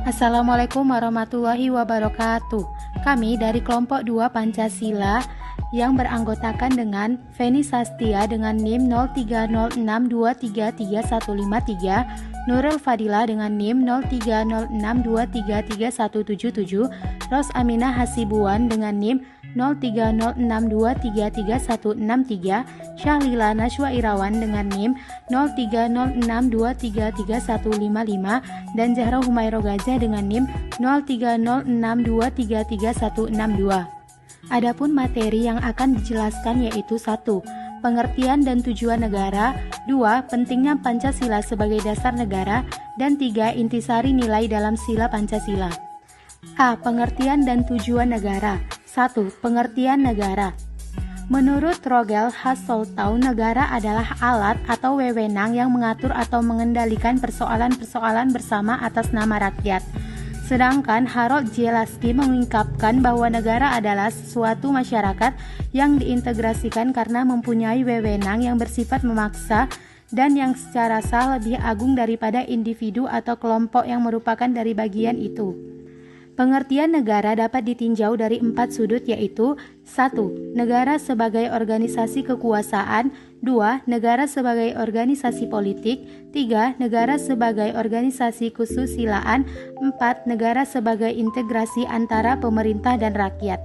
Assalamualaikum warahmatullahi wabarakatuh. Kami dari kelompok 2 Pancasila yang beranggotakan dengan Feni Sastia dengan NIM 0306233153, Nurul Fadila dengan NIM 0306233177, Ros Aminah Hasibuan dengan NIM 0306233163, Syahlila Najwa Irawan dengan NIM 0306233155, dan Zahra Humairo Gaza dengan NIM 0306233162. Adapun materi yang akan dijelaskan yaitu 1. Pengertian dan tujuan negara, 2. Pentingnya Pancasila sebagai dasar negara, dan 3. Intisari nilai dalam sila Pancasila. A. Pengertian dan tujuan negara. 1. Pengertian negara. Menurut Rogel Hasseltau, negara adalah alat atau wewenang yang mengatur atau mengendalikan persoalan-persoalan bersama atas nama rakyat. Sedangkan Harold J. Laski mengungkapkan bahwa negara adalah suatu masyarakat yang diintegrasikan karena mempunyai wewenang yang bersifat memaksa dan yang secara sah lebih agung daripada individu atau kelompok yang merupakan dari bagian itu. Pengertian negara dapat ditinjau dari 4 sudut yaitu 1. Negara sebagai organisasi kekuasaan, 2. Negara sebagai organisasi politik, 3. Negara sebagai organisasi kesusilaan, 4. Negara sebagai integrasi antara pemerintah dan rakyat.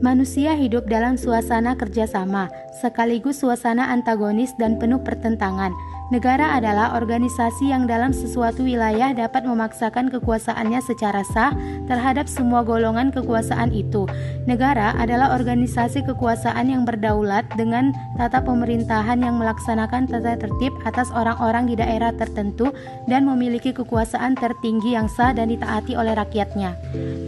Manusia hidup dalam suasana kerjasama, sekaligus suasana antagonis dan penuh pertentangan. Negara adalah organisasi yang dalam sesuatu wilayah dapat memaksakan kekuasaannya secara sah terhadap semua golongan kekuasaan itu. Negara adalah organisasi kekuasaan yang berdaulat dengan tata pemerintahan yang melaksanakan tata tertib atas orang-orang di daerah tertentu dan memiliki kekuasaan tertinggi yang sah dan ditaati oleh rakyatnya.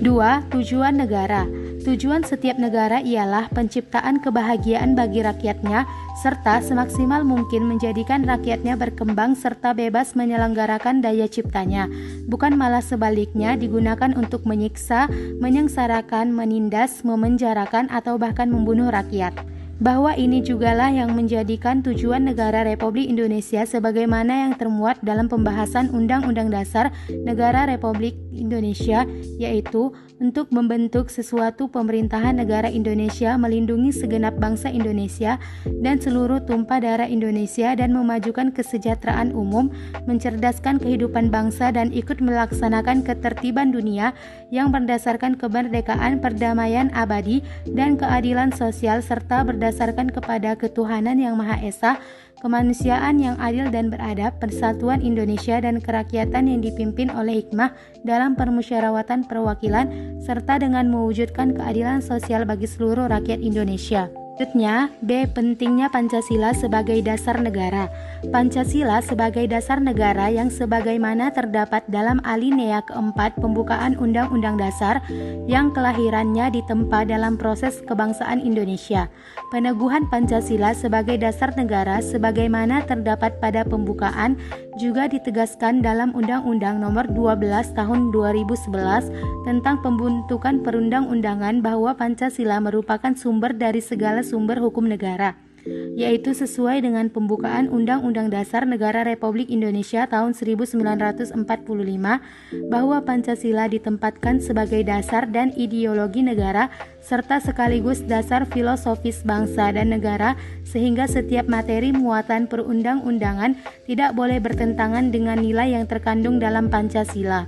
2. Tujuan negara. Tujuan setiap negara ialah penciptaan kebahagiaan bagi rakyatnya serta semaksimal mungkin menjadikan rakyatnya berkembang serta bebas menyelenggarakan daya ciptanya, bukan malah sebaliknya digunakan untuk menyiksa, menyengsarakan, menindas, memenjarakan atau bahkan membunuh rakyat. Bahwa ini jugalah yang menjadikan tujuan negara Republik Indonesia sebagaimana yang termuat dalam pembahasan Undang-Undang Dasar Negara Republik Indonesia, yaitu untuk membentuk sesuatu pemerintahan negara Indonesia, melindungi segenap bangsa Indonesia dan seluruh tumpah darah Indonesia dan memajukan kesejahteraan umum, mencerdaskan kehidupan bangsa dan ikut melaksanakan ketertiban dunia yang berdasarkan kemerdekaan, perdamaian abadi, dan keadilan sosial serta berdasarkan kepada ketuhanan yang Maha Esa, kemanusiaan yang adil dan beradab, persatuan Indonesia dan kerakyatan yang dipimpin oleh hikmah dalam permusyawaratan perwakilan, serta dengan mewujudkan keadilan sosial bagi seluruh rakyat Indonesia. Selanjutnya, B. Pentingnya Pancasila sebagai dasar negara. Pancasila sebagai dasar negara yang sebagaimana terdapat dalam alinea keempat pembukaan Undang-Undang Dasar yang kelahirannya ditempa dalam proses kebangsaan Indonesia. Peneguhan Pancasila sebagai dasar negara sebagaimana terdapat pada pembukaan juga ditegaskan dalam Undang-Undang Nomor 12 Tahun 2011 tentang pembentukan perundang-undangan bahwa Pancasila merupakan sumber dari segala sumber hukum negara, yaitu sesuai dengan pembukaan Undang-Undang Dasar Negara Republik Indonesia tahun 1945 bahwa Pancasila ditempatkan sebagai dasar dan ideologi negara serta sekaligus dasar filosofis bangsa dan negara sehingga setiap materi muatan perundang-undangan tidak boleh bertentangan dengan nilai yang terkandung dalam Pancasila.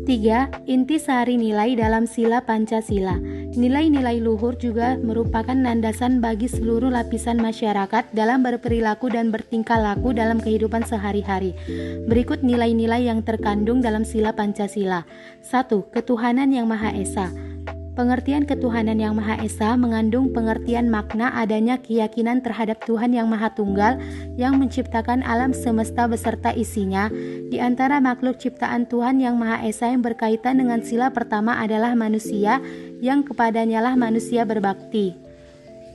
3. Intisari nilai dalam sila Pancasila. Nilai-nilai luhur juga merupakan landasan bagi seluruh lapisan masyarakat dalam berperilaku dan bertingkah laku dalam kehidupan sehari-hari. Berikut nilai-nilai yang terkandung dalam sila Pancasila. 1. Ketuhanan yang Maha Esa. Pengertian ketuhanan yang Maha Esa mengandung pengertian makna adanya keyakinan terhadap Tuhan yang Maha Tunggal yang menciptakan alam semesta beserta isinya. Di antara makhluk ciptaan Tuhan yang Maha Esa yang berkaitan dengan sila pertama adalah manusia, yang kepadanyalah manusia berbakti.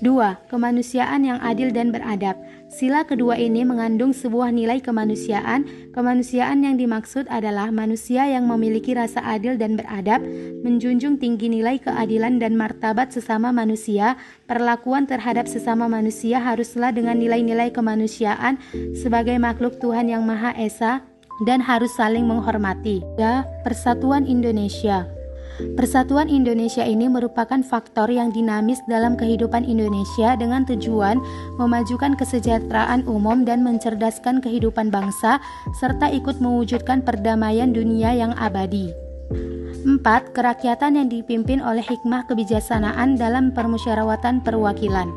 2. Kemanusiaan yang adil dan beradab. Sila kedua ini mengandung sebuah nilai kemanusiaan. Kemanusiaan yang dimaksud adalah manusia yang memiliki rasa adil dan beradab, menjunjung tinggi nilai keadilan dan martabat sesama manusia. Perlakuan terhadap sesama manusia haruslah dengan nilai-nilai kemanusiaan sebagai makhluk Tuhan yang Maha Esa. dan harus saling menghormati. Ya, Persatuan Indonesia. Persatuan Indonesia ini merupakan faktor yang dinamis dalam kehidupan Indonesia dengan tujuan memajukan kesejahteraan umum dan mencerdaskan kehidupan bangsa serta ikut mewujudkan perdamaian dunia yang abadi. 4. Kerakyatan yang dipimpin oleh hikmah kebijaksanaan dalam permusyawaratan perwakilan.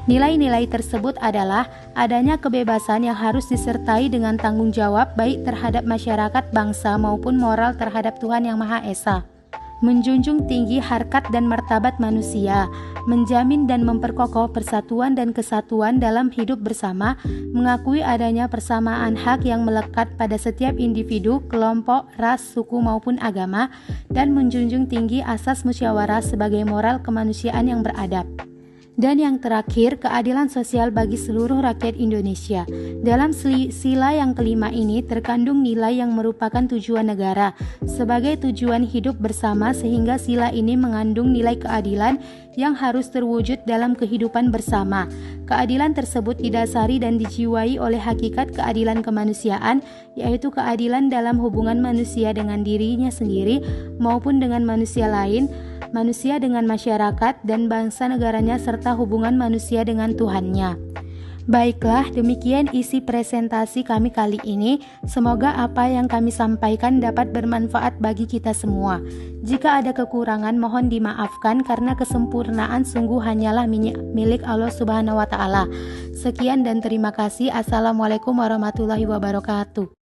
Nilai-nilai tersebut adalah adanya kebebasan yang harus disertai dengan tanggung jawab baik terhadap masyarakat bangsa maupun moral terhadap Tuhan Yang Maha Esa. Menjunjung tinggi harkat dan martabat manusia, menjamin dan memperkokoh persatuan dan kesatuan dalam hidup bersama, mengakui adanya persamaan hak yang melekat pada setiap individu, kelompok, ras, suku maupun agama, dan menjunjung tinggi asas musyawarah sebagai moral kemanusiaan yang beradab. Dan yang terakhir, keadilan sosial bagi seluruh rakyat Indonesia. Dalam sila yang kelima ini terkandung nilai yang merupakan tujuan negara sebagai tujuan hidup bersama, sehingga sila ini mengandung nilai keadilan yang harus terwujud dalam kehidupan bersama. Keadilan tersebut didasari dan dijiwai oleh hakikat keadilan kemanusiaan, yaitu keadilan dalam hubungan manusia dengan dirinya sendiri maupun dengan manusia lain, manusia dengan masyarakat dan bangsa negaranya, serta hubungan manusia dengan Tuhannya. Baiklah, demikian isi presentasi kami kali ini. Semoga apa yang kami sampaikan dapat bermanfaat bagi kita semua. Jika ada kekurangan, mohon dimaafkan karena kesempurnaan sungguh hanyalah milik Allah Subhanahu wa Ta'ala. Sekian dan terima kasih. Assalamualaikum warahmatullahi wabarakatuh.